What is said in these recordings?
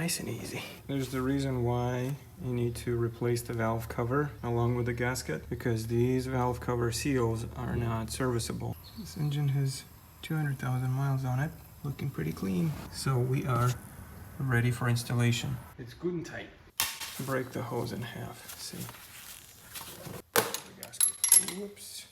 nice and easy. There's the reason why you need to replace the valve cover along with the gasket, because these valve cover seals are not serviceable. This engine has 200,000 miles on it, looking pretty clean. So we are ready for installation. It's good and tight. Break the hose in half, see. The gasket. Whoops.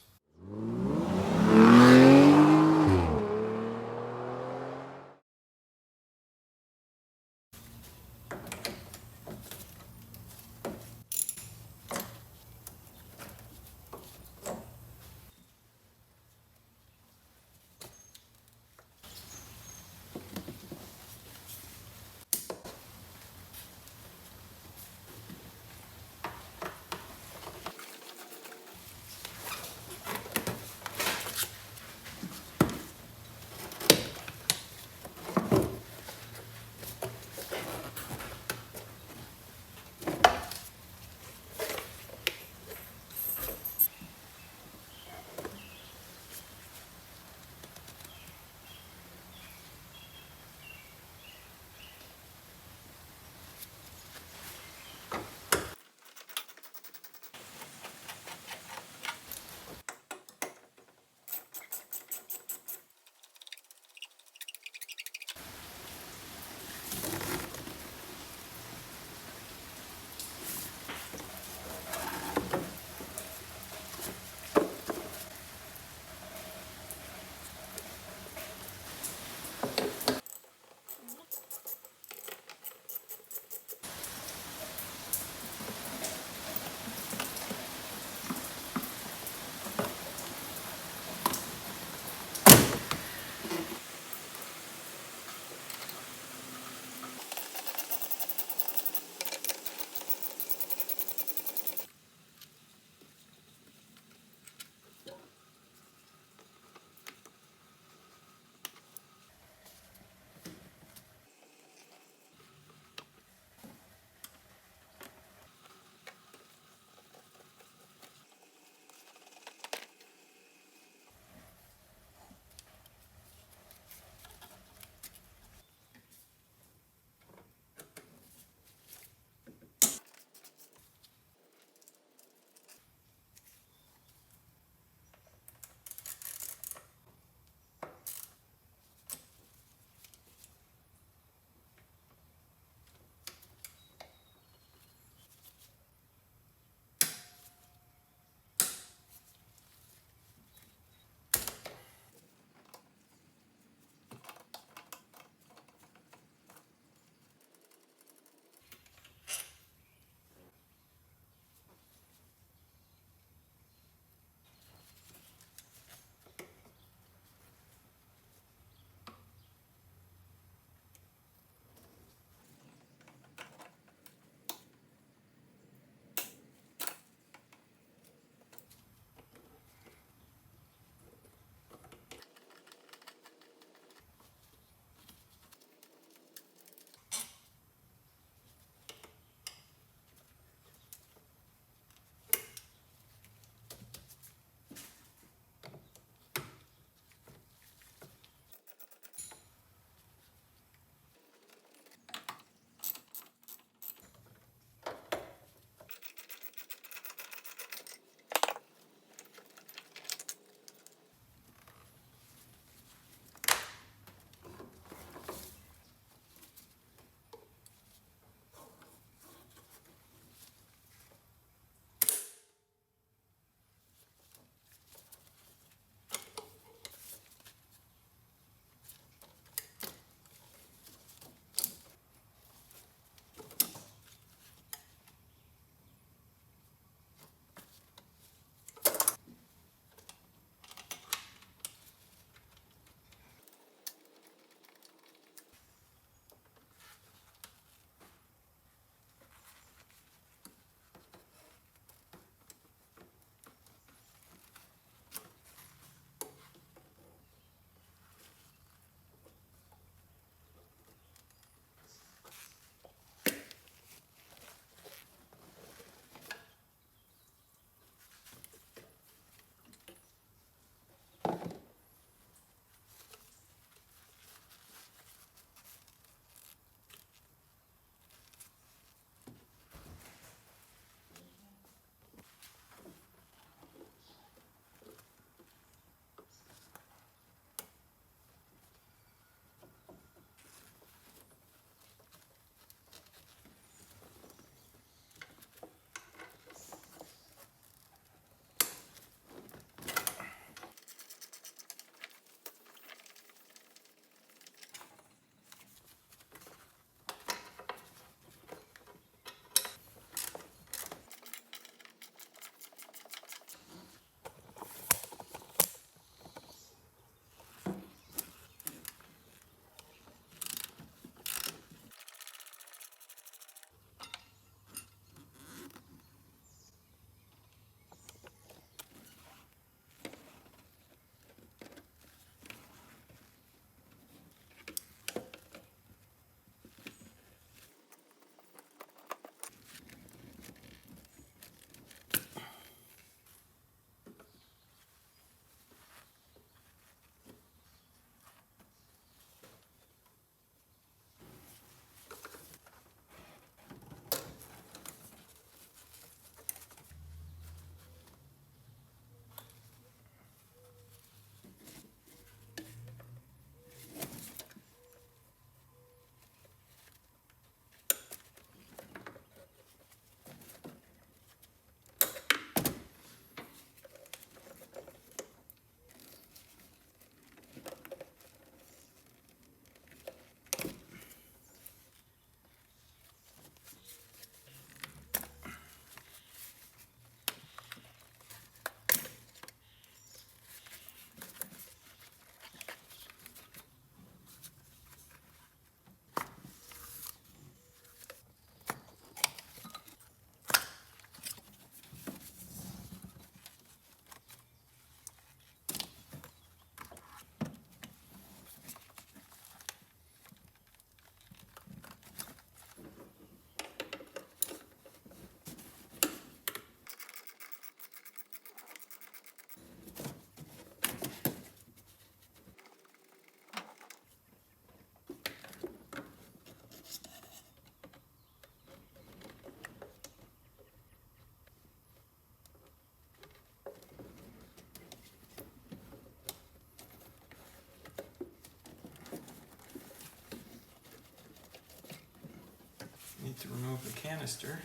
canister,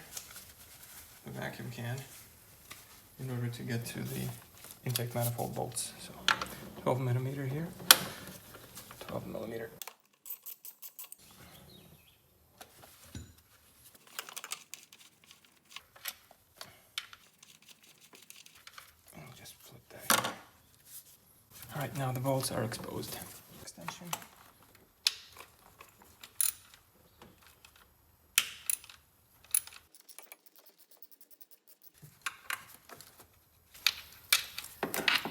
the vacuum can, in order to get to the intake manifold bolts. So 12 millimeter here, 12 millimeter. And just flip that here. All right, now the bolts are exposed. Extension.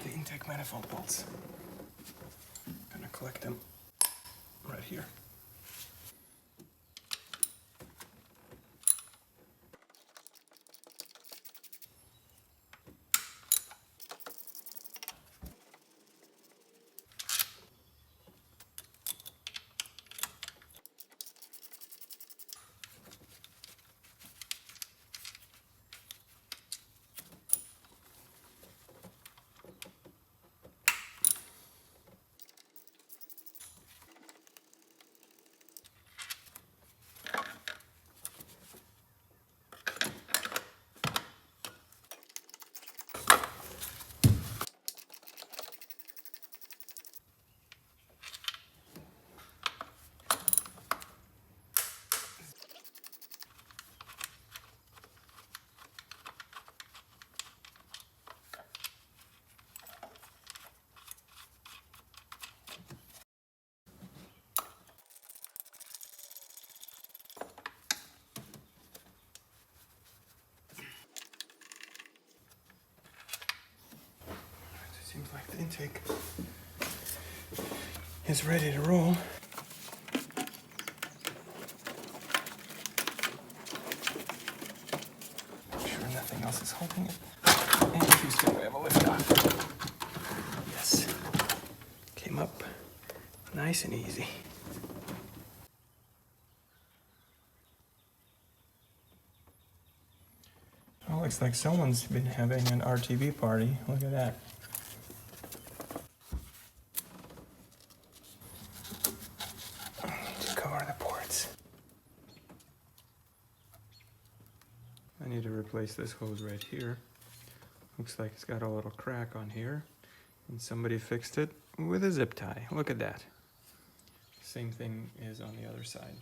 The intake manifold bolts. Gonna collect them right here. Seems like the intake is ready to roll. Make sure nothing else is holding it. And Houston, we have a liftoff. Yes. Came up nice and easy. Oh, looks like someone's been having an RTV party. Look at that. To cover the ports. I need to replace this hose right here. Looks like it's got a little crack on here. And somebody fixed it with a zip tie. Look at that. Same thing is on the other side.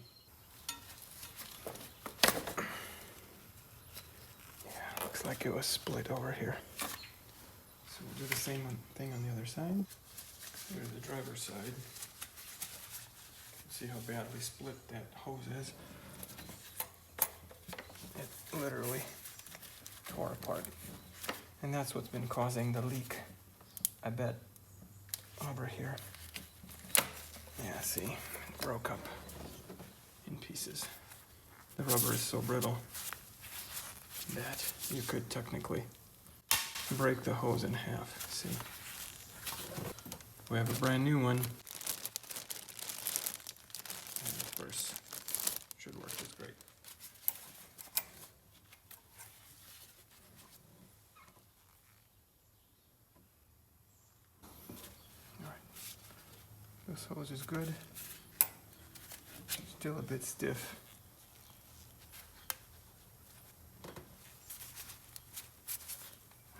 Yeah, looks like it was split over here. So we'll do the same thing on the other side. Here's the driver's side. See how badly split that hose is. It literally tore apart. And that's what's been causing the leak, I bet, over here. Yeah, see, it broke up in pieces. The rubber is so brittle that you could technically break the hose in half. See, we have a brand new one. And of course, should work just great. All right, this hose is good. Still a bit stiff.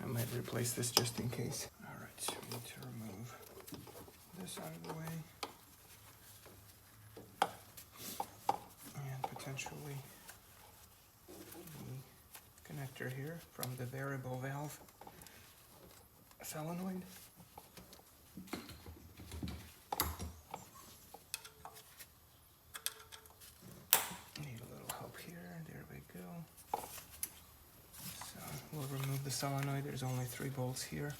I might replace this just in case. All right, we need to remove this out of the way. And potentially the connector here from the variable valve solenoid. Need a little help here. There we go. So we'll remove the solenoid. There's only 3 bolts here.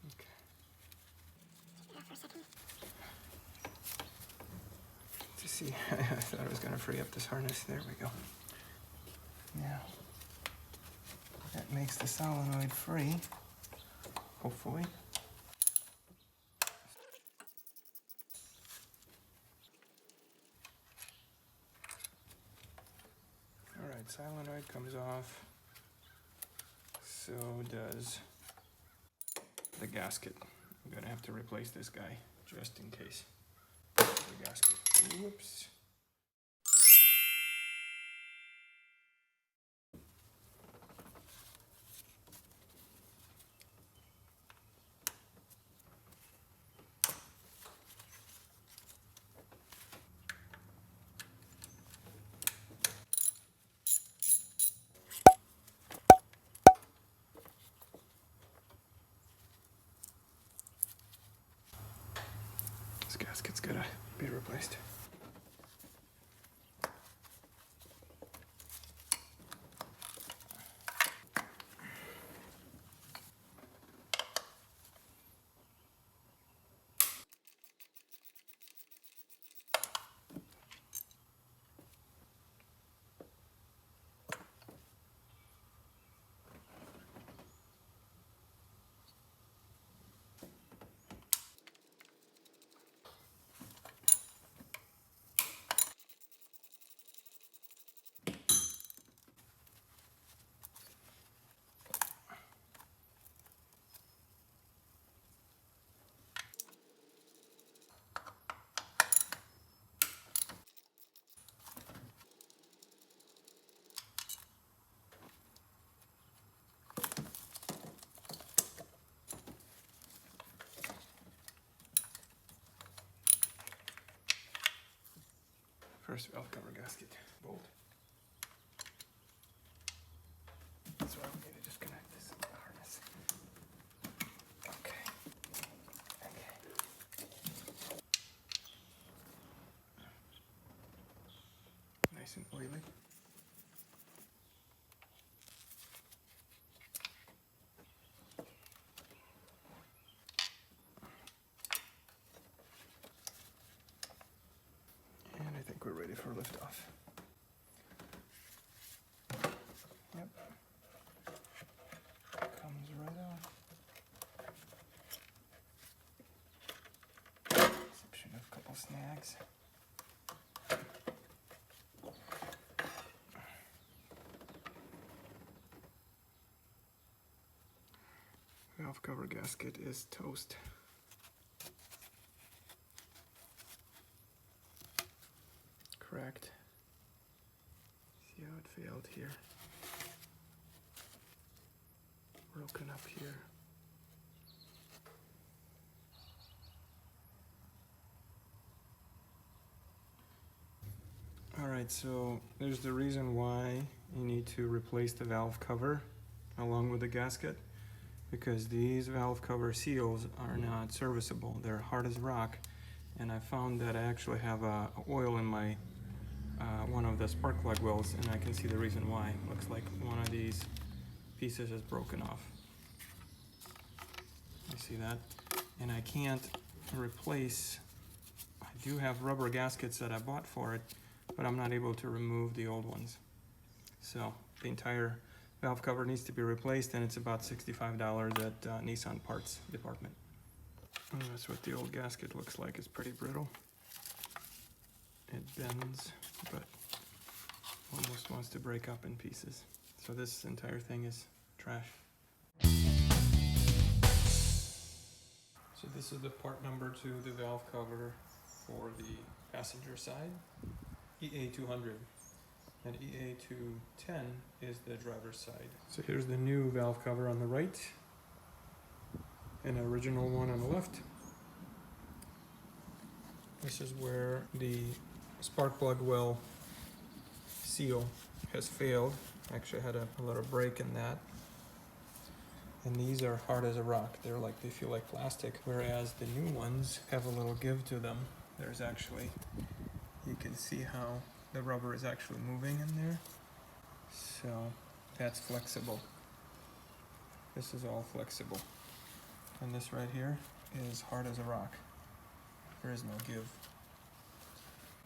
Okay. To see, I thought I was going to free up this harness. There we go. Now, that makes the solenoid free, hopefully. Alright, solenoid comes off. So does the gasket. I'm gonna have to replace this guy just in case. The gasket. Whoops. This gasket's gotta be replaced. First valve cover gasket, bolt. So I'm going to disconnect this harness. Okay. Nice and oily. And I think we're ready for liftoff. Yep. Comes right off. Exception of a couple snags. Valve cover gasket is toast. Cracked. See how it failed here. Broken up here. Alright, so there's the reason why you need to replace the valve cover along with the gasket, because these valve cover seals are not serviceable. They're hard as rock, and I found that I actually have oil in my one of the spark plug wells, and I can see the reason why. Looks like one of these pieces is broken off. You see that? And I can't replace, I do have rubber gaskets that I bought for it, but I'm not able to remove the old ones. So the entire valve cover needs to be replaced, and it's about $65 at Nissan parts department. And that's what the old gasket looks like. It's pretty brittle. It bends, but almost wants to break up in pieces. So this entire thing is trash. So this is the part number to the valve cover for the passenger side, EA200, and EA210 is the driver's side. So here's the new valve cover on the right, and an original one on the left. This is where the spark plug well seal has failed. Actually had a little break in that. And these are hard as a rock. They feel like plastic, whereas the new ones have a little give to them. There's actually, you can see how the rubber is actually moving in there. So that's flexible. This is all flexible. And this right here is hard as a rock. There is no give.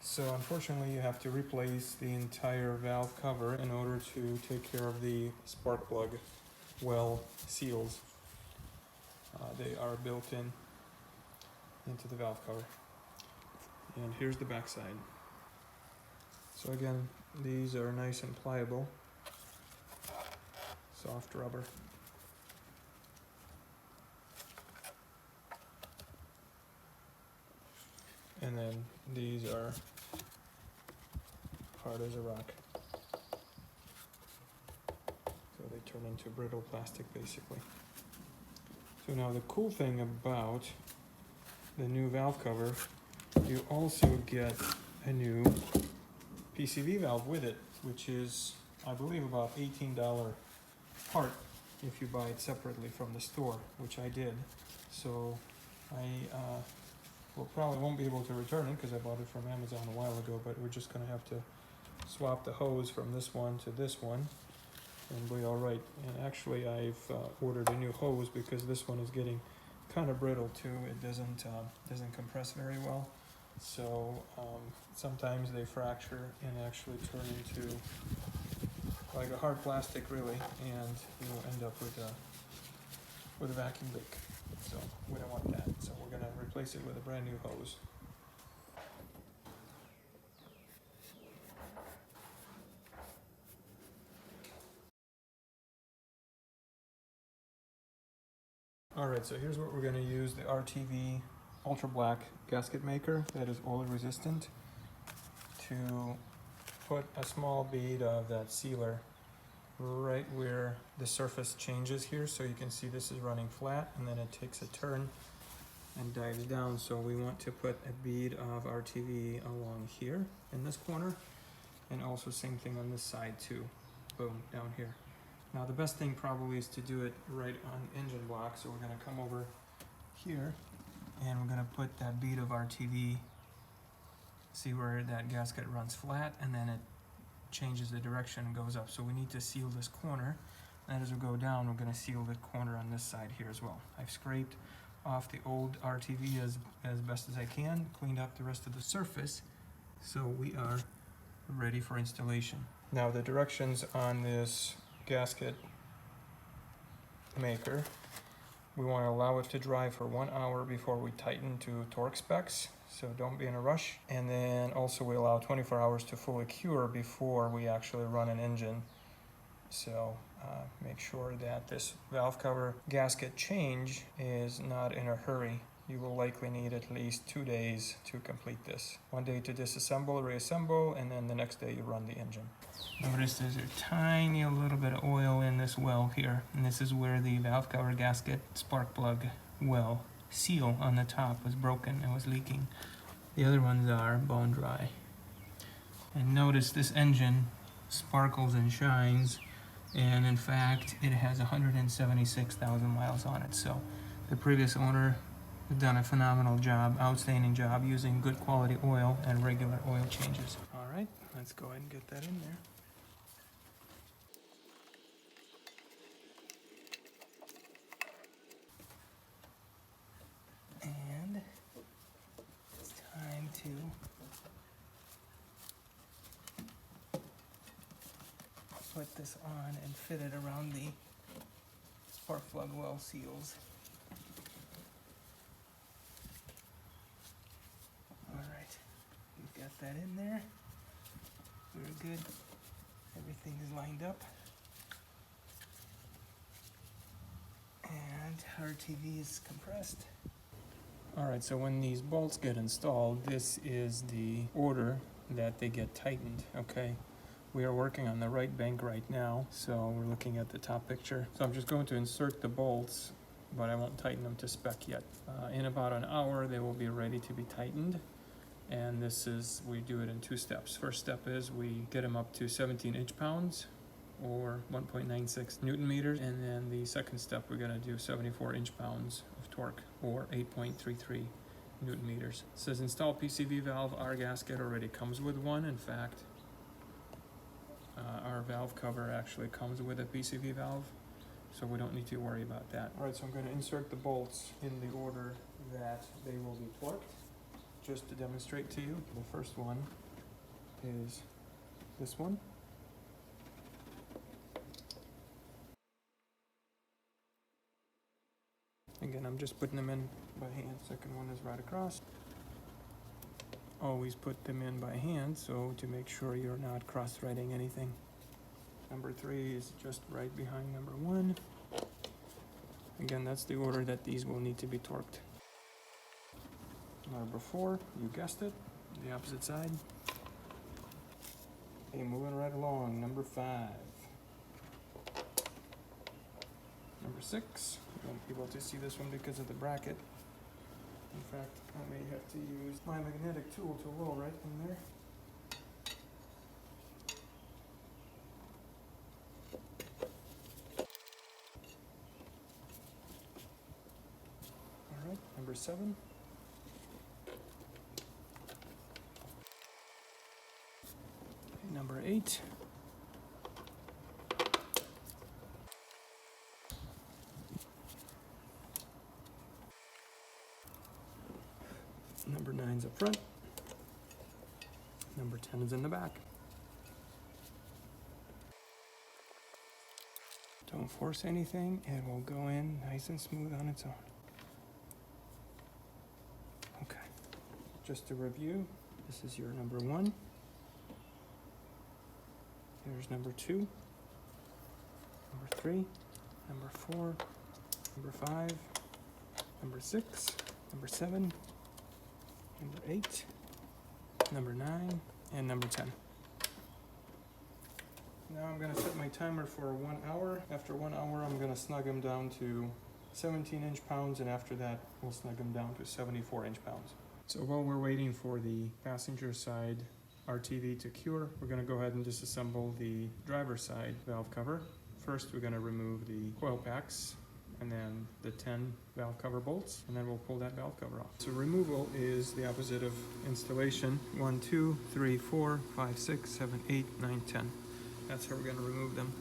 So unfortunately you have to replace the entire valve cover in order to take care of the spark plug well seals. They are built into the valve cover. And here's the back side. So again, these are nice and pliable, soft rubber. And then these are hard as a rock. So they turn into brittle plastic basically. So now the cool thing about the new valve cover, you also get a new PCV valve with it, which is, I believe, about $18 part if you buy it separately from the store, which I did. So I probably won't be able to return it because I bought it from Amazon a while ago, but we're just gonna have to swap the hose from this one to this one and be all right. And actually I've ordered a new hose because this one is getting kind of brittle too. It doesn't compress very well. So sometimes they fracture and actually turn into like a hard plastic really, and you'll end up with a vacuum leak. So we don't want that. So we're gonna replace it with a brand new hose. Alright, so here's what we're gonna use: the RTV Ultra Black gasket maker that is oil resistant, to put a small bead of that sealer right where the surface changes here. So you can see this is running flat and then it takes a turn and dives down. So we want to put a bead of RTV along here in this corner, and also same thing on this side too. Boom, down here. Now the best thing probably is to do it right on engine block. So we're gonna come over here and we're gonna put that bead of RTV, see where that gasket runs flat and then it changes the direction and goes up. So we need to seal this corner, and as we go down we're going to seal the corner on this side here as well. I've scraped off the old RTV as best as I can, cleaned up the rest of the surface, so we are ready for installation. Now the directions on this gasket maker, we want to allow it to dry for 1 hour before we tighten to torque specs, so don't be in a rush. And then also we allow 24 hours to fully cure before we actually run an engine. So make sure that this valve cover gasket change is not in a hurry. You will likely need at least 2 days to complete this. 1 day to disassemble, reassemble, and then the next day you run the engine. Notice there's a tiny little bit of oil in this well here, and this is where the valve cover gasket spark plug well seal on the top was broken and was leaking. The other ones are bone dry. And notice this engine sparkles and shines, and in fact it has 176,000 miles on it. So the previous owner has done a phenomenal job, outstanding job, using good quality oil and regular oil changes. All right, let's go ahead and get that in there. And it's time to put this on and fit it around the spark plug well seals. Alright, we've got that in there. Very good. Everything is lined up. And our TV is compressed. Alright, so when these bolts get installed, this is the order that they get tightened, okay? We are working on the right bank right now, so we're looking at the top picture. So I'm just going to insert the bolts, but I won't tighten them to spec yet. In about an hour, they will be ready to be tightened. And we do it in 2 steps. First step is we get them up to 17 inch-pounds, or 1.96 Newton meters. And then the second step, we're gonna do 74 inch-pounds of torque, or 8.33 Newton meters. It says install PCV valve. Our gasket already comes with one. In fact, our valve cover actually comes with a PCV valve, so we don't need to worry about that. All right, so I'm going to insert the bolts in the order that they will be torqued, just to demonstrate to you. The first one is this one. Again, I'm just putting them in by hand. Second one is right across. Always put them in by hand, so to make sure you're not cross-threading anything. Number 3 is just right behind number 1. Again, that's the order that these will need to be torqued. Number 4, you guessed it, the opposite side. Okay, moving right along, number 5. Number 6, you won't be able to see this one because of the bracket. In fact, I may have to use my magnetic tool to roll right in there. Alright, number 7. Okay, number 8. Number 9's up front. Number 10 is in the back. Don't force anything, it will go in nice and smooth on its own. Okay, just to review, this is your number 1. Here's number 2, number 3, number 4, number 5, number 6, number 7, number 8, number 9, and number 10. Now I'm going to set my timer for 1 hour. After 1 hour, I'm going to snug them down to 17 inch-pounds, and after that, we'll snug them down to 74 inch-pounds. So while we're waiting for the passenger side RTV to cure, we're going to go ahead and disassemble the driver's side valve cover. First, we're going to remove the coil packs and then the 10 valve cover bolts, and then we'll pull that valve cover off. So removal is the opposite of installation. 1, 2, 3, 4, 5, 6, 7, 8, 9, 10. That's how we're going to remove them.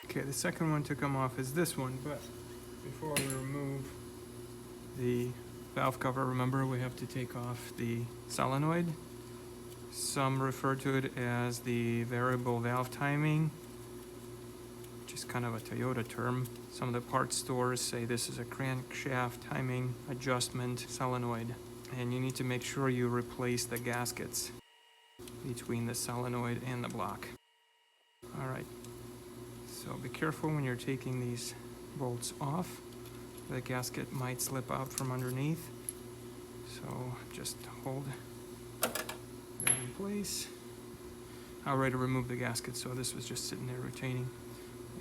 Okay, the second one to come off is this one, but before we remove the valve cover, remember we have to take off the solenoid. Some refer to it as the variable valve timing, which is kind of a Toyota term. Some of the parts stores say this is a crankshaft timing adjustment solenoid, and you need to make sure you replace the gaskets between the solenoid and the block. All right, so be careful when you're taking these bolts off. The gasket might slip out from underneath, so just hold that in place. I'll ready to remove the gasket, so this was just sitting there retaining.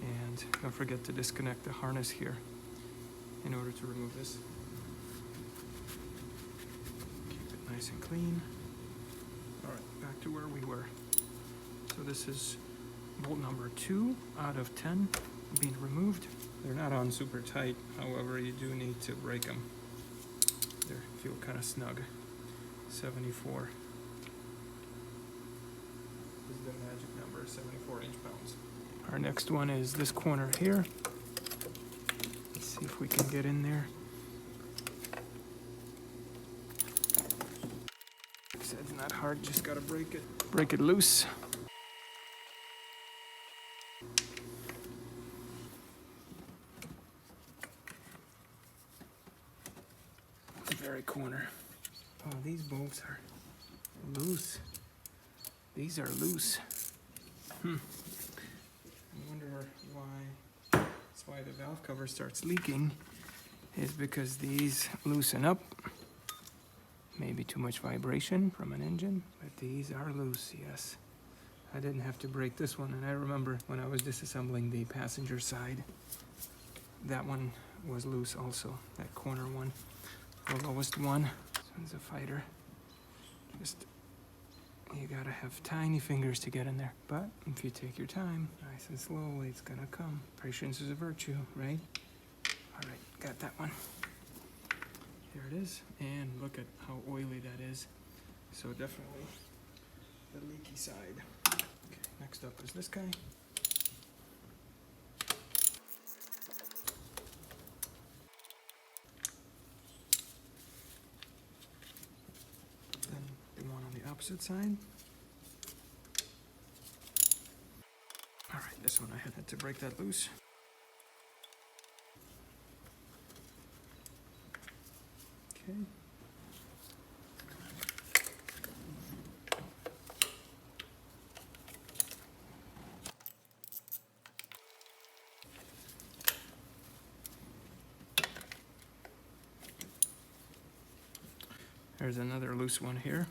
And don't forget to disconnect the harness here in order to remove this. Keep it nice and clean. All right, back to where we were. So this is bolt number 2 out of 10 being removed. They're not on super tight, however, you do need to break them. They feel kind of snug. 74. This is the magic number, 74 inch-pounds. Our next one is this corner here. Let's see if we can get in there. It's not hard, just gotta break it. Break it loose. Very corner. Oh, these bolts are loose. These are loose. I wonder why. That's why the valve cover starts leaking, is because these loosen up. Maybe too much vibration from an engine, but these are loose, yes. I didn't have to break this one, and I remember when I was disassembling the passenger side, that one was loose also, that corner one. The lowest one. This one's a fighter. Just, you gotta have tiny fingers to get in there. But if you take your time, nice and slowly, it's gonna come. Patience is a virtue, right? All right, got that one. Here it is, and look at how oily that is. So definitely the leaky side. Okay, next up is this guy. Opposite side. All right, this one I had to break that loose. Okay. There's another loose one here.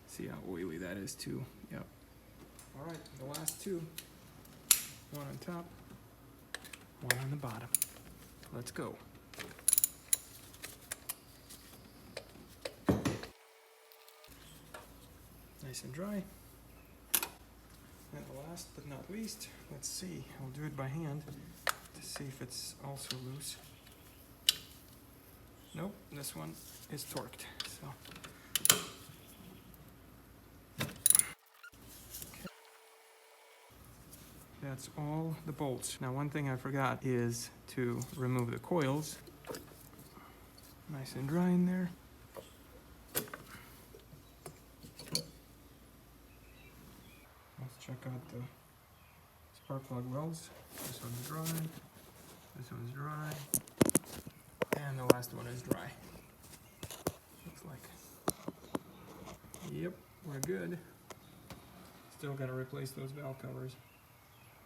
See how oily that is too. Yep. All right, the last two. One on top, one on the bottom. Let's go. Nice and dry. And the last but not least, let's see. I'll do it by hand to see if it's also loose. Nope, this one is torqued. So. That's all the bolts. Now, one thing I forgot is to remove the coils. Nice and dry in there. Let's check out the spark plug welds. This one's dry. This one's dry. And the last one is dry. Looks like. Yep, we're good. Still gotta replace those valve covers.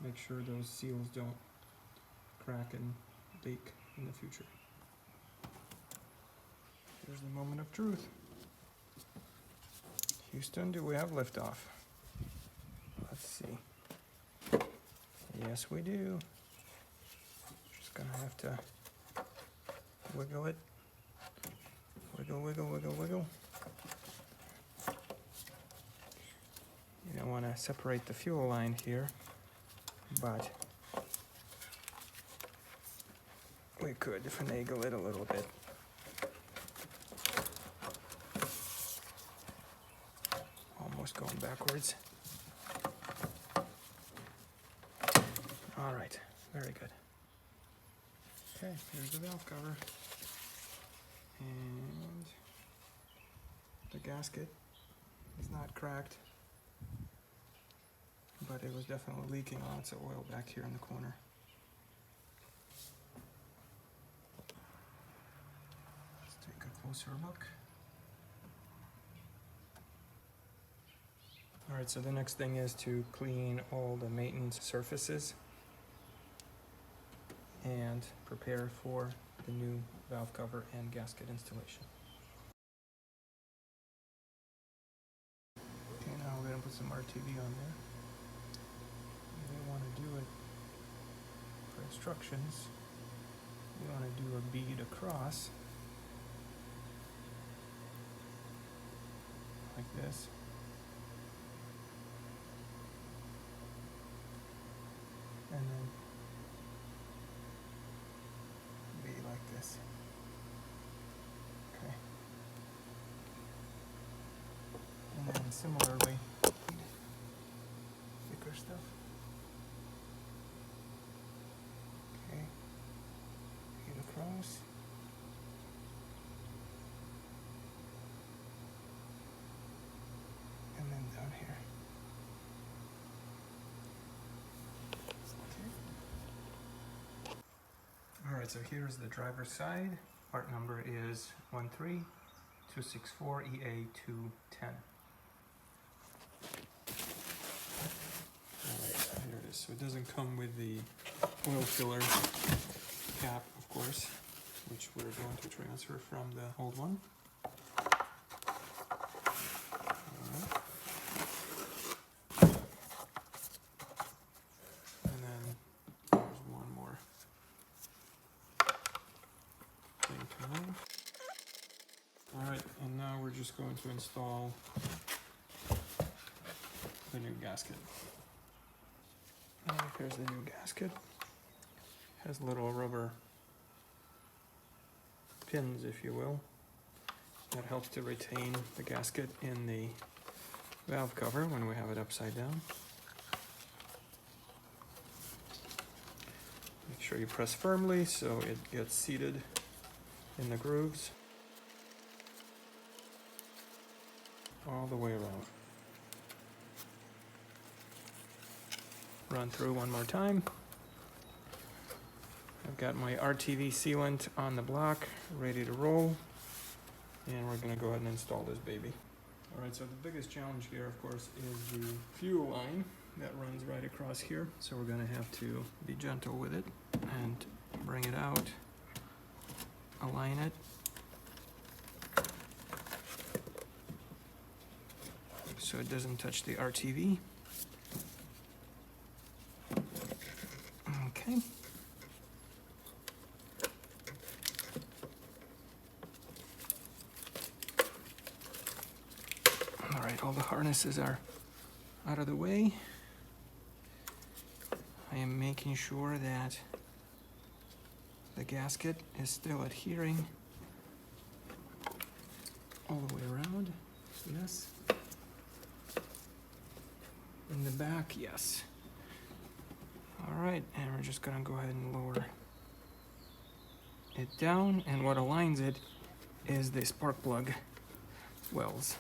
Make sure those seals don't crack and leak in the future. Here's the moment of truth. Houston, do we have liftoff? Let's see. Yes, we do. Just gonna have to wiggle it. Wiggle, wiggle, wiggle, wiggle. You don't want to separate the fuel line here, but we could finagle it a little bit. Almost going backwards. All right, very good. Okay, here's the valve cover. And the gasket is not cracked, but it was definitely leaking lots of oil back here in the corner. Let's take a closer look. All right, so the next thing is to clean all the maintenance surfaces and prepare for the new valve cover and gasket installation. Okay, now we're going to put some RTV on there. We want to do it for instructions. We want to do a bead across like this. And then be like this. Okay. And then similarly, thicker stuff. Okay. Bead across. And then down here. Alright, so here's the driver's side. Part number is 13264EA210. Alright, so here it is. So it doesn't come with the oil filler cap, of course, which we're going to transfer from the old one. And then there's one more thing to move. Alright, and now we're just going to install the new gasket. And here's the new gasket. Has little rubber pins, if you will. That helps to retain the gasket in the valve cover when we have it upside down. Make sure you press firmly so it gets seated in the grooves all the way around. Run through one more time. I've got my RTV sealant on the block, ready to roll, and we're going to go ahead and install this baby. Alright, so the biggest challenge here, of course, is the fuel line that runs right across here. So we're going to have to be gentle with it and bring it out, align it, so it doesn't touch the RTV. Okay. All right, all the harnesses are out of the way. I am making sure that the gasket is still adhering all the way around. Yes. In the back, yes. All right, and we're just gonna go ahead and lower it down, and what aligns it is the spark plug wells.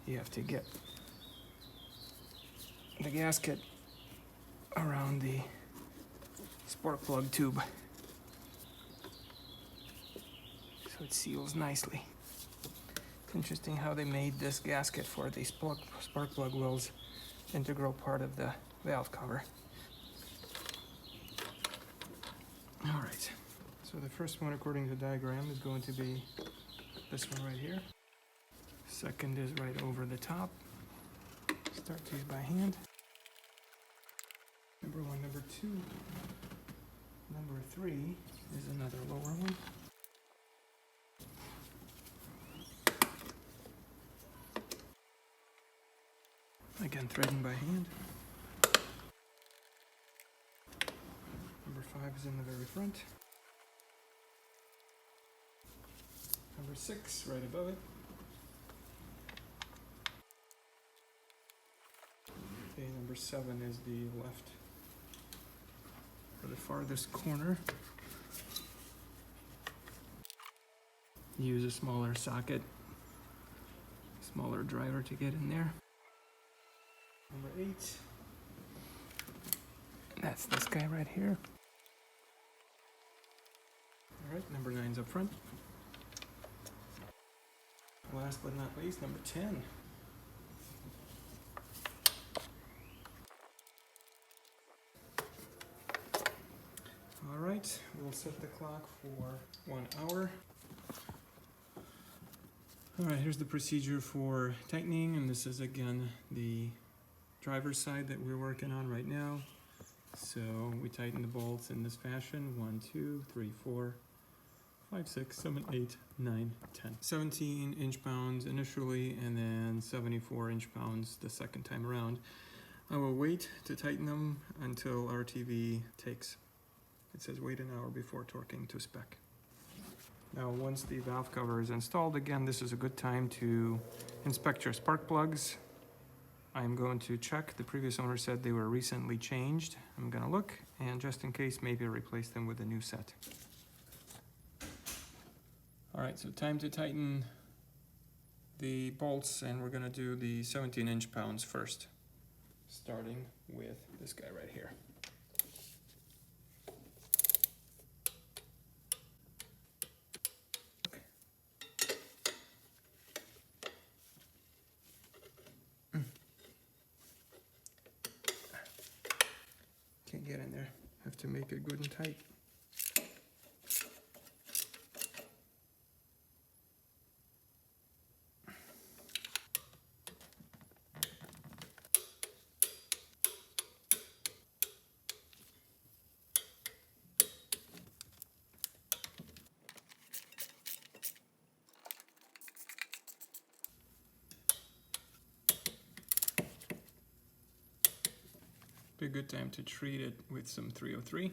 You have to get the gasket around the spark plug tube so it seals nicely. It's interesting how they made this gasket for the spark plug wells integral part of the valve cover. All right, so the first one according to the diagram is going to be this one right here. Second is right over the top. Start these by hand. Number one, number two. Number three is another lower one. Again, threading by hand. Number five is in the very front. Number six, right above it. Okay, number seven is the left, or the farthest corner. Use a smaller socket, smaller driver to get in there. Number eight, that's this guy right here. All right, number nine's up front. Last but not least, number 10. All right, we'll set the clock for 1 hour. All right, here's the procedure for tightening, and this is again the driver's side that we're working on right now. So we tighten the bolts in this fashion: 1, 2, 3, 4, 5, 6, 7, 8, 9, 10. 17 inch-pounds initially, and then 74 inch-pounds the second time around. I will wait to tighten them until RTV takes. It says wait an hour before torquing to spec. Now once the valve cover is installed, again, this is a good time to inspect your spark plugs. I'm going to check. The previous owner said they were recently changed. I'm gonna look, and just in case, maybe replace them with a new set. All right, so time to tighten the bolts, and we're gonna do the 17 inch-pounds first, starting with this guy right here. Can't get in there. Have to make it good and tight. Be a good time to treat it with some 303.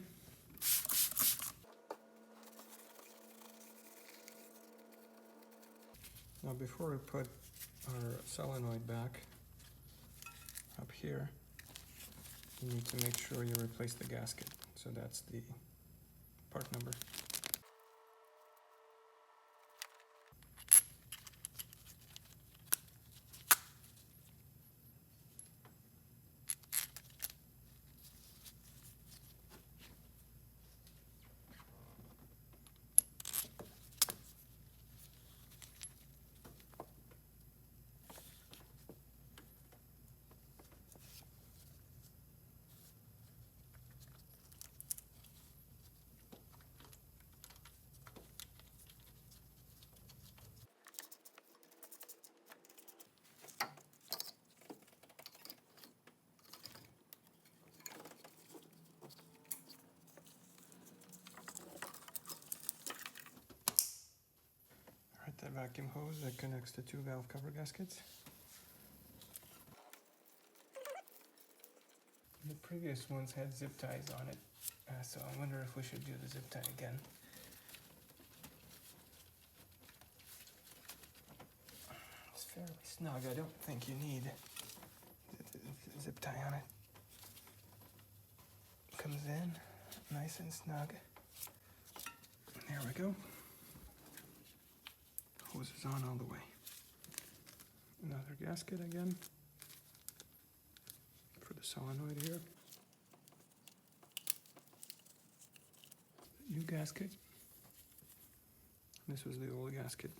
Now before we put our solenoid back up here, you need to make sure you replace the gasket. So that's the part number. vacuum hose that connects the two valve cover gaskets. The previous ones had zip ties on it, so I wonder if we should do the zip tie again. It's fairly snug. I don't think you need the zip tie on it. Comes in nice and snug. There we go. Hose is on all the way. Another gasket again for the solenoid here. New gasket. This was the old gasket.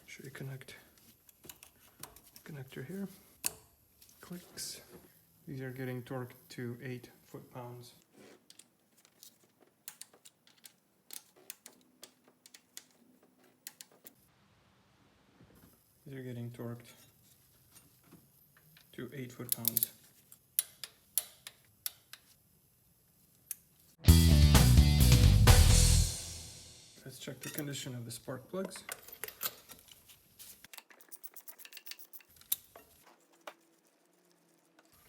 Should we connect connector here? Clicks. These are getting torqued to 8 foot-pounds. These are getting torqued to 8 foot-pounds. Let's check the condition of the spark plugs.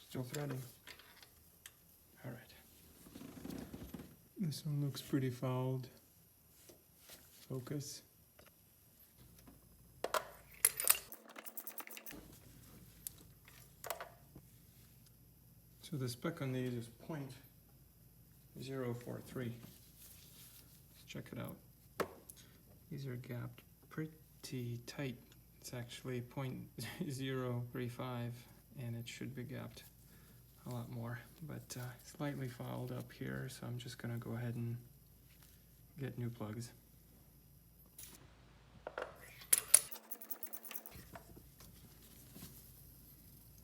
Still threading. All right. This one looks pretty fouled. Focus. So the spec on these is .043. Let's check it out. These are gapped pretty tight. It's actually .035 and it should be gapped a lot more, but slightly fouled up here, so I'm just gonna go ahead and get new plugs.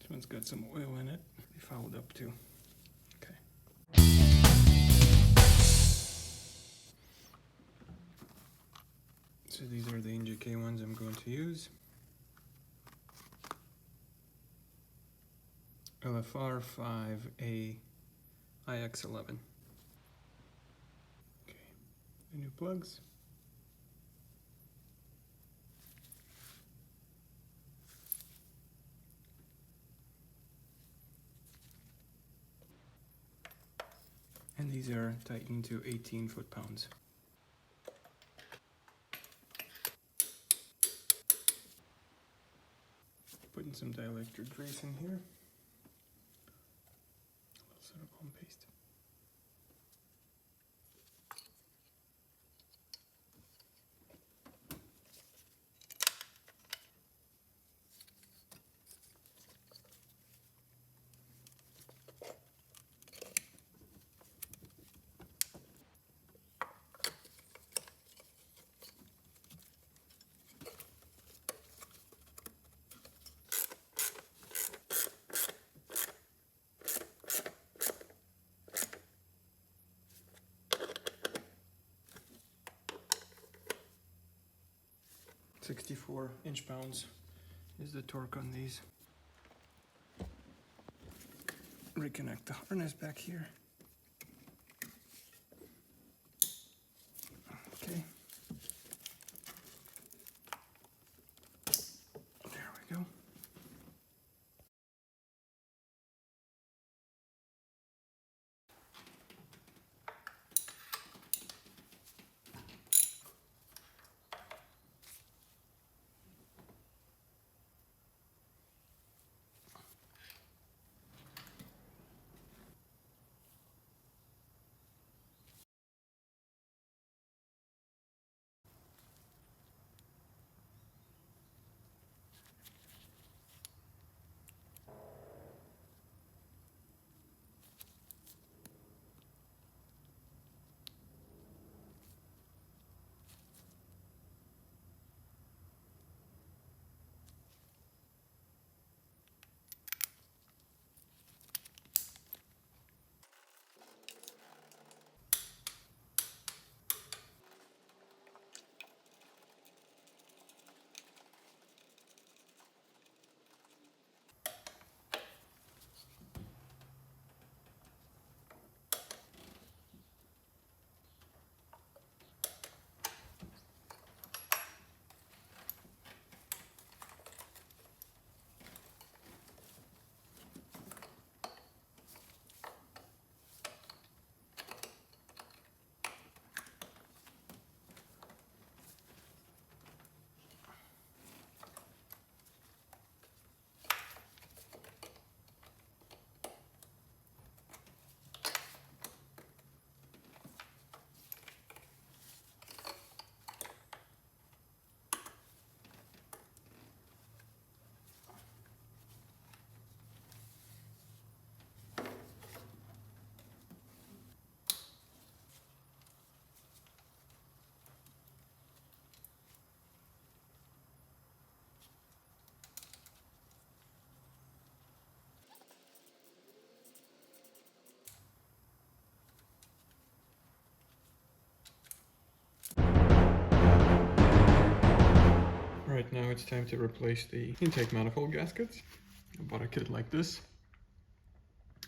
This one's got some oil in it. Pretty fouled up too. Okay. So these are the NGK ones I'm going to use. LFR 5A IX11. Okay, the new plugs. And these are tightened to 18 foot-pounds. Putting some dielectric grease in here. A little silicone paste. .64 inch-pounds is the torque on these. Reconnect the harness back here. Okay. There we go. it's time to replace the intake manifold gaskets. I bought a kit like this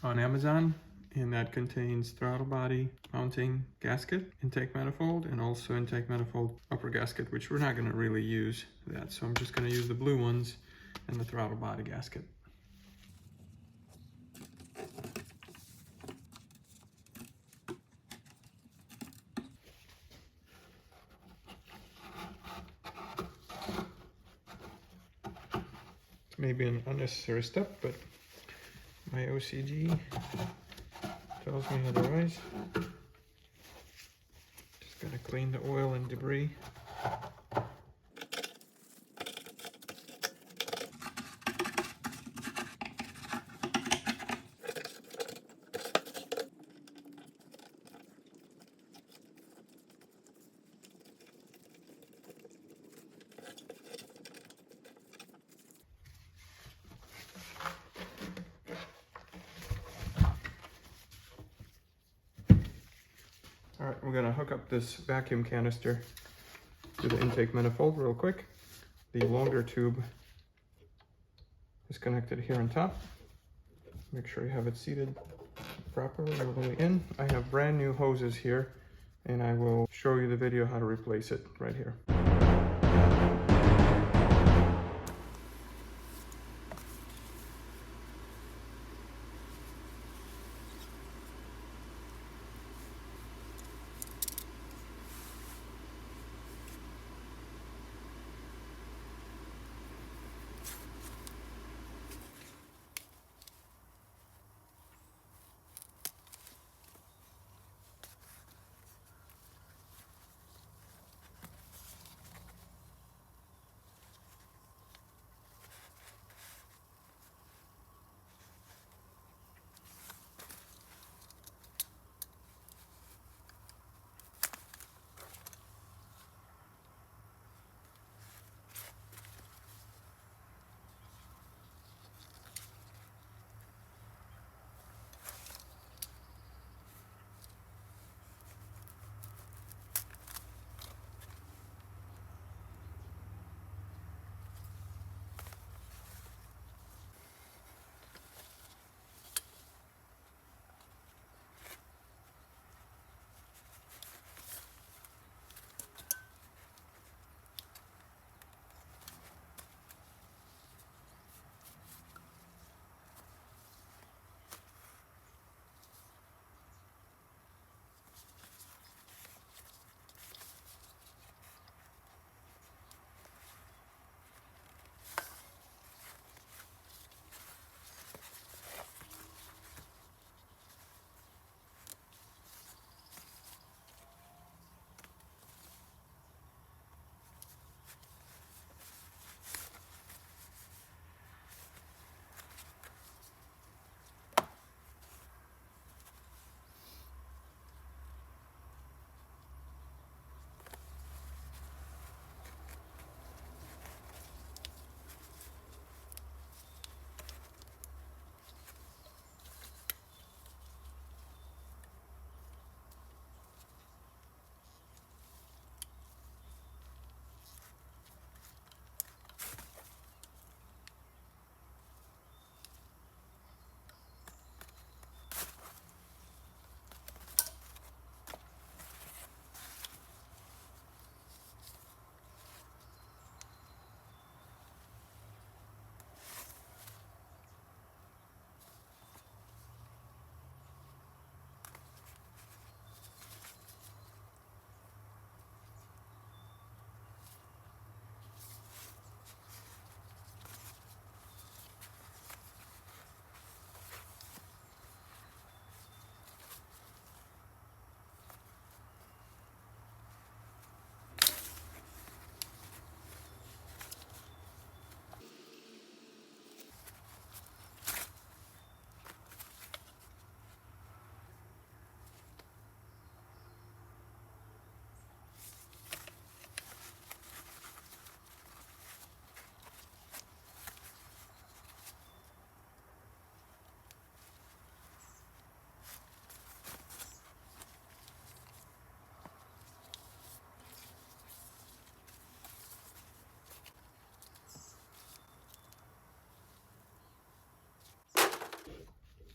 on Amazon, and that contains throttle body mounting gasket, intake manifold, and also intake manifold upper gasket, which we're not going to really use that. So I'm just going to use the blue ones and the throttle body gasket. Maybe an unnecessary step, but my OCD tells me otherwise. Just gotta clean the oil and debris. All right, we're gonna hook up this vacuum canister to the intake manifold real quick. The longer tube is connected here on top. Make sure you have it seated properly all the way in. I have brand new hoses here, and I will show you the video how to replace it right here.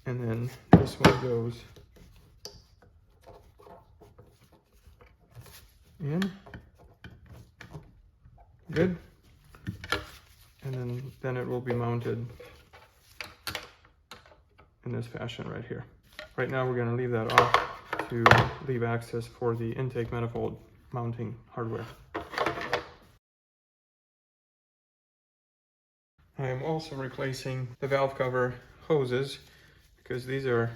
And then this one goes in. Good. And then it will be mounted in this fashion right here. Right now we're going to leave that off to leave access for the intake manifold mounting hardware. I am also replacing the valve cover hoses because these are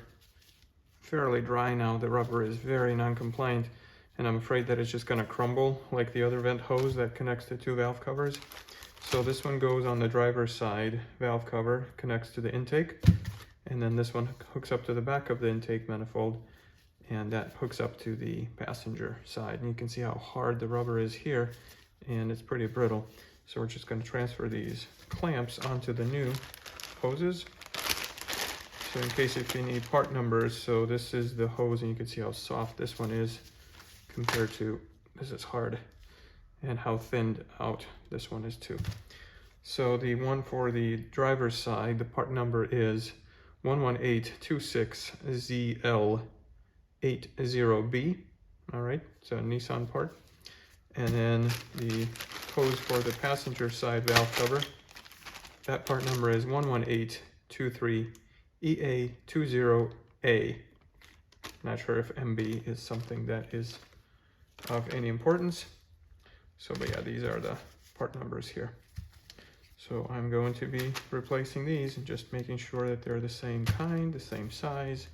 fairly dry now. The rubber is very non-compliant and I'm afraid that it's just going to crumble like the other vent hose that connects the two valve covers. So this one goes on the driver's side valve cover, connects to the intake, and then this one hooks up to the back of the intake manifold, and that hooks up to the passenger side. And you can see how hard the rubber is here, and it's pretty brittle. So we're just going to transfer these clamps onto the new hoses. So in case if you need part numbers, so this is the hose, and you can see how soft this one is compared to, this is hard, and how thinned out this one is too. So the one for the driver's side, the part number is 11826ZL80B. All right, it's a Nissan part. And then the hose for the passenger side valve cover, that part number is 11823EA20A. Not sure if MB is something that is of any importance. So, but yeah, these are the part numbers here. So I'm going to be replacing these and just making sure that they're the same kind, the same size,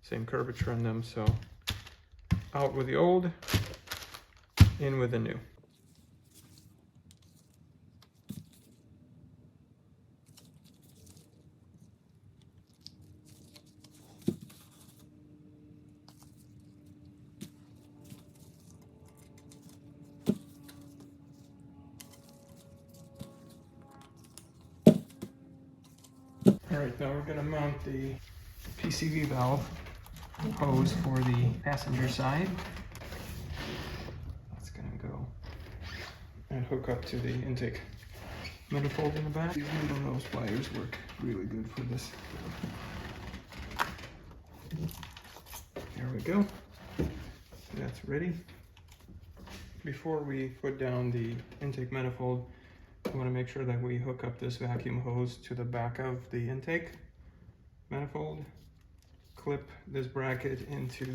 same curvature in them. So out with the old, in with the new. All right, now we're gonna mount the PCV valve hose for the passenger side. That's gonna go and hook up to the intake manifold in the back. These window nose pliers work really good for this. There we go. That's ready. Before we put down the intake manifold, I want to make sure that we hook up this vacuum hose to the back of the intake manifold. Clip this bracket into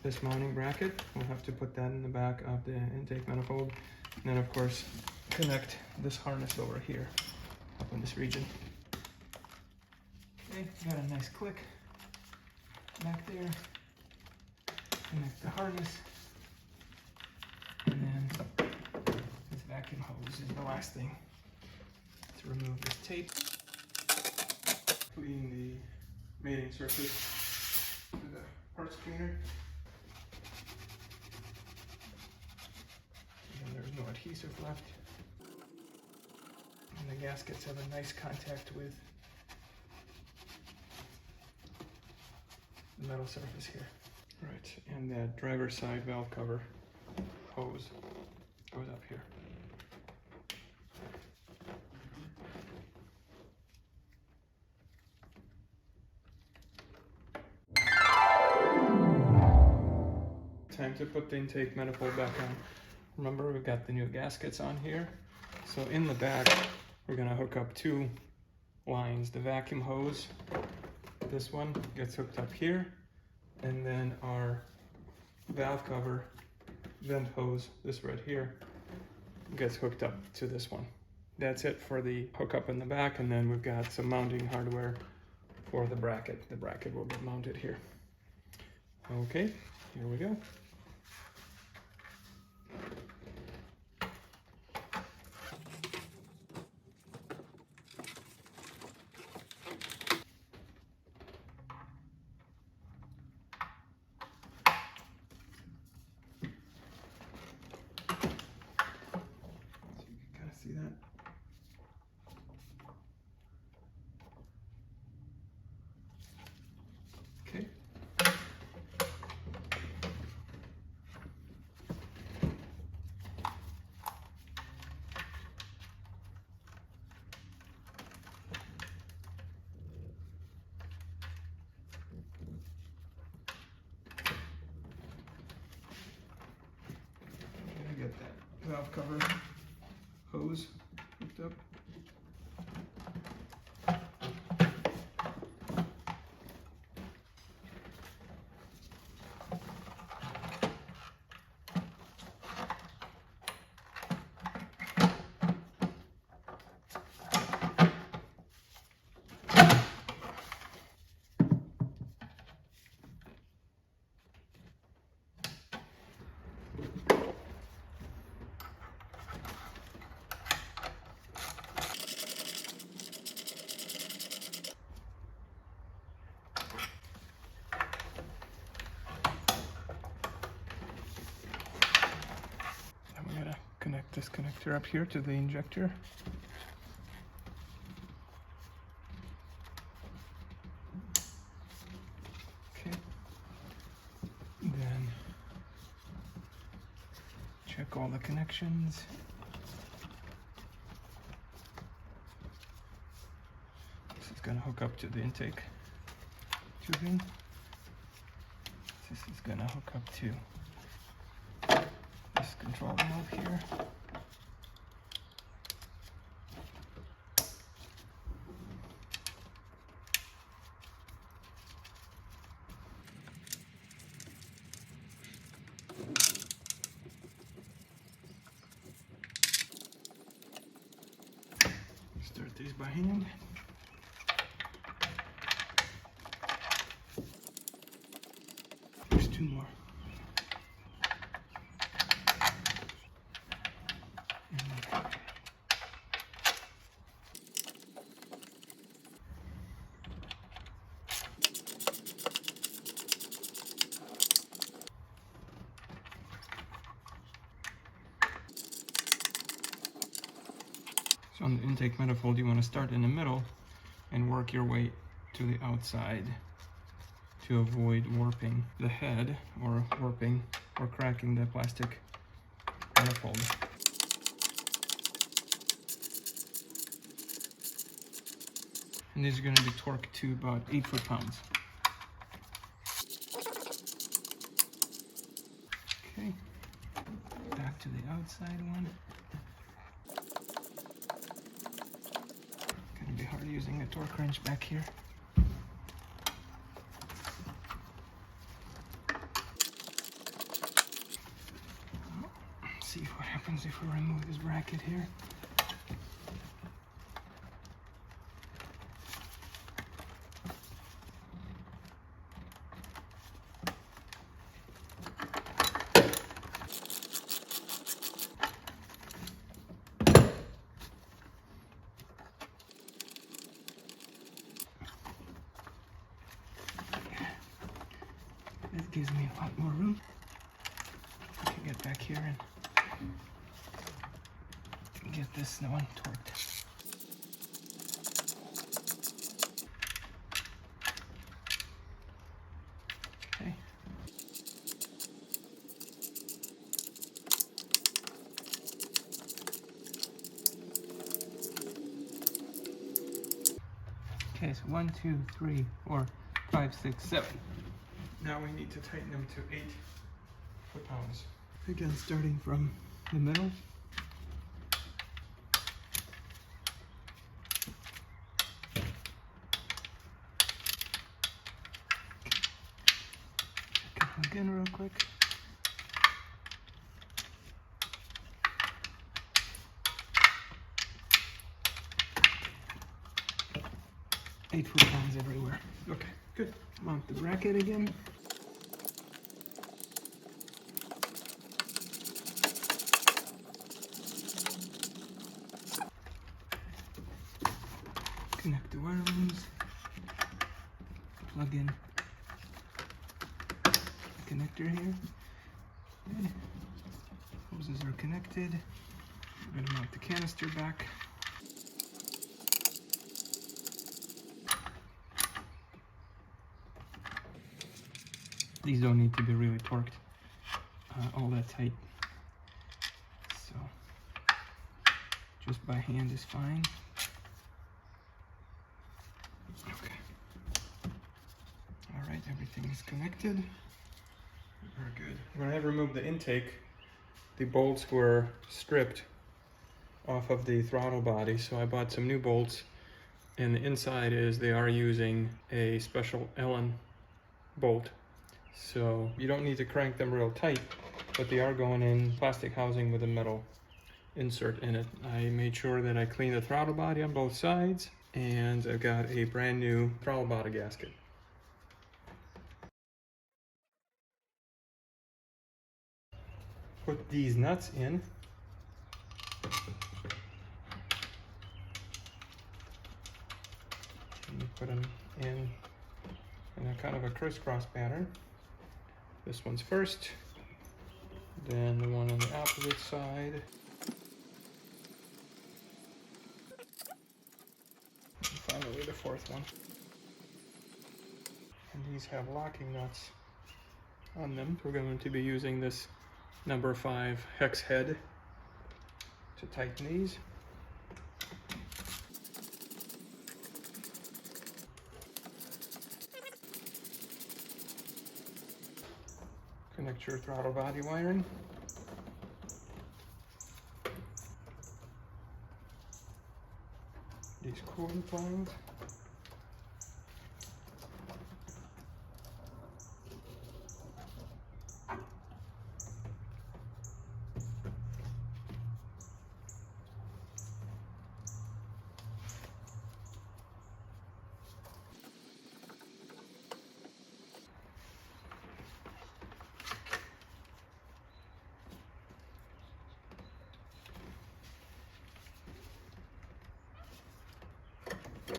this mounting bracket. We'll have to put that in the back of the intake manifold. And then of course, connect this harness over here, up in this region. Okay, got a nice click back there. Connect the harness. And then this vacuum hose is the last thing. To remove this tape. Clean the mating surface with a parts cleaner. And there's no adhesive left. And the gaskets have a nice contact with the metal surface here. Right, and that driver's side valve cover hose goes up here. Time to put the intake manifold back on. Remember, we've got the new gaskets on here. So in the back, we're gonna hook up two lines. The vacuum hose, this one gets hooked up here, and then our valve cover vent hose, this right here, gets hooked up to this one. That's it for the hookup in the back, and then we've got some mounting hardware for the bracket. The bracket will get mounted here. Okay, here we go. See that? Okay. valve cover hose hooked up. Connect this connector up here to the injector. Okay. Then check all the connections. This is going to hook up to the intake tubing. This is going to hook up to this control remote here. Start these by hand. There's two more. So on the intake manifold, you want to start in the middle and work your way to the outside to avoid warping the head or warping or cracking the plastic manifold. And these are going to be torqued to about 8 foot-pounds. Okay, back to the outside one. Gonna be hard using a torque wrench back here. See what happens if we remove this bracket here. This gives me a lot more room. I can get back here and get this one torqued. Okay. Okay, so 1, 2, 3, 4, 5, 6, 7. Now we need to tighten them to 8 foot-pounds. Again, starting from the middle. Check it again real quick. Eight foot-pounds everywhere. Okay, good. Mount the bracket again. Connect the wire looms. Plug in the connector here. Good. Hoses are connected. We're going to mount the canister back. These don't need to be really torqued all that tight, so just by hand is fine. Okay. All right, everything is connected. We're good. When I remove the intake, the bolts were stripped off of the throttle body, so I bought some new bolts, and the inside is they are using a special Allen bolt, so you don't need to crank them real tight, but they are going in plastic housing with a metal insert in it. I made sure that I cleaned the throttle body on both sides, and I've got a brand new throttle body gasket. Put these nuts in. And you put them in a kind of a crisscross pattern. This one's first, then the one on the opposite side, and finally the fourth one. And these have locking nuts on them. We're going to be using this number 5 hex head to tighten these. Connect your throttle body wiring. These cooling plugs.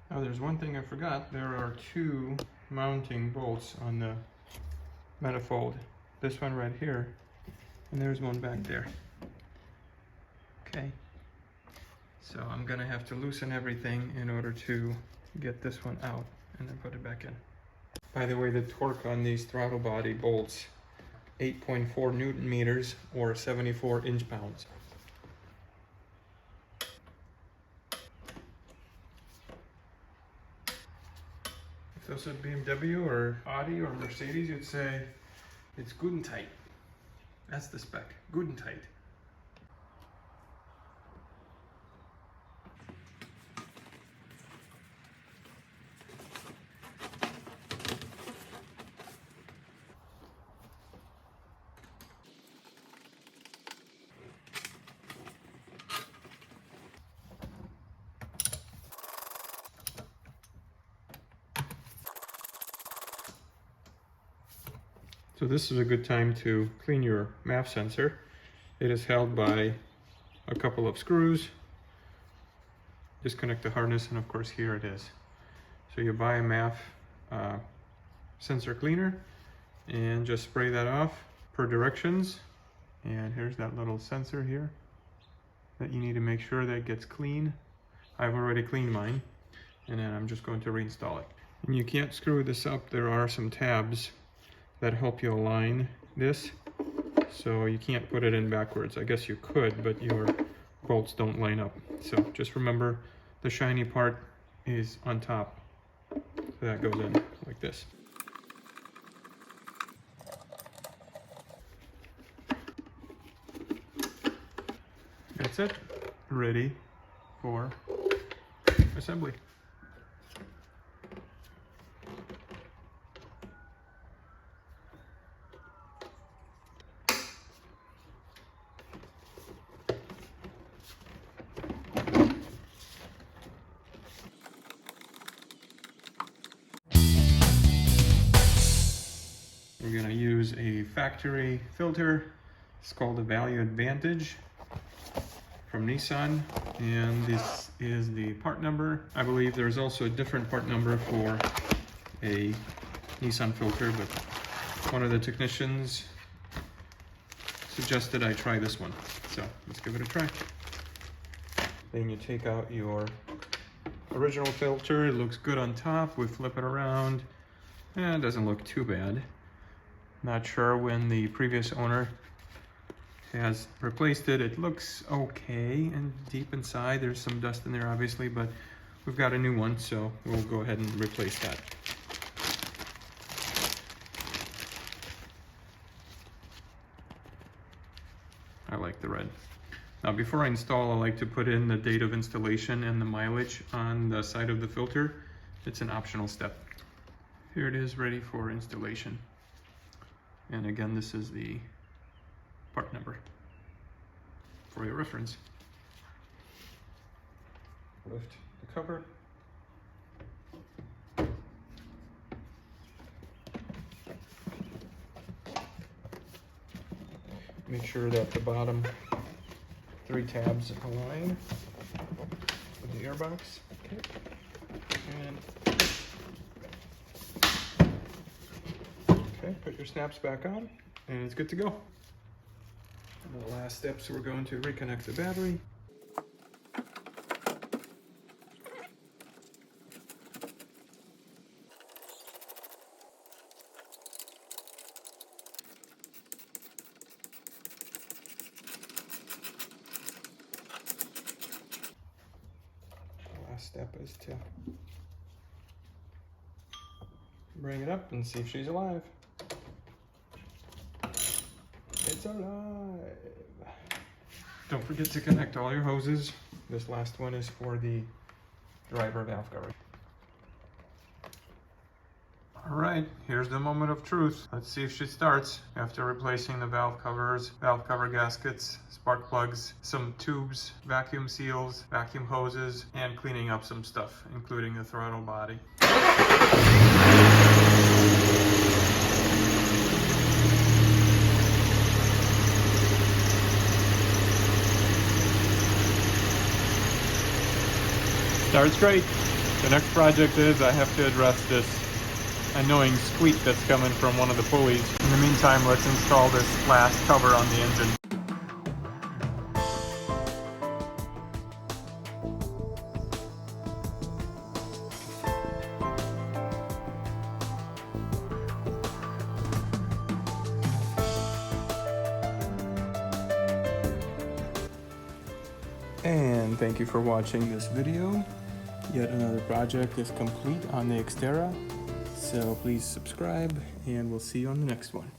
Now there's one thing I forgot. There are 2 mounting bolts on the manifold. This one right here, and there's one back there. Okay, so I'm gonna have to loosen everything in order to get this one out and then put it back in. By the way, the torque on these throttle body bolts, 8.4 Newton meters or 74 inch-pounds. If this was BMW or Audi or Mercedes, you'd say it's good and tight. That's the spec, good and tight. So this is a good time to clean your MAF sensor. It is held by a couple of screws. Disconnect the harness, and of course here it is. So you buy a MAF sensor cleaner and just spray that off per directions. And here's that little sensor here that you need to make sure that gets clean. I've already cleaned mine, and then I'm just going to reinstall it. And you can't screw this up. There are some tabs that help you align this, so you can't put it in backwards. I guess you could, but your bolts don't line up. So just remember, the shiny part is on top, so that goes in like this. That's it, ready for assembly. We're going to use a factory filter. It's called the Value Advantage from Nissan, and this is the part number. I believe there's also a different part number for a Nissan filter, but one of the technicians suggested I try this one. So let's give it a try. Then you take out your original filter. It looks good on top. We flip it around, and it doesn't look too bad. Not sure when the previous owner has replaced it. It looks okay, and deep inside there's some dust in there obviously, but we've got a new one, so we'll go ahead and replace that. I like the red. Now before I install, I like to put in the date of installation and the mileage on the side of the filter. It's an optional step. Here it is, ready for installation. And again, this is the part number for your reference. Lift the cover. Make sure that the bottom 3 tabs align with the airbox. Okay, put your snaps back on and it's good to go. And the last steps, we're going to reconnect the battery. Last step is to bring it up and see if she's alive. It's alive! Don't forget to connect all your hoses. This last one is for the driver valve cover. Alright, here's the moment of truth. Let's see if she starts after replacing the valve covers, valve cover gaskets, spark plugs, some tubes, vacuum seals, vacuum hoses, and cleaning up some stuff, including the throttle body. Starts great. The next project is I have to address this annoying squeak that's coming from one of the pulleys. In the meantime, let's install this last cover on the engine. And thank you for watching this video. Yet another project is complete on the Xterra. So please subscribe and we'll see you on the next one.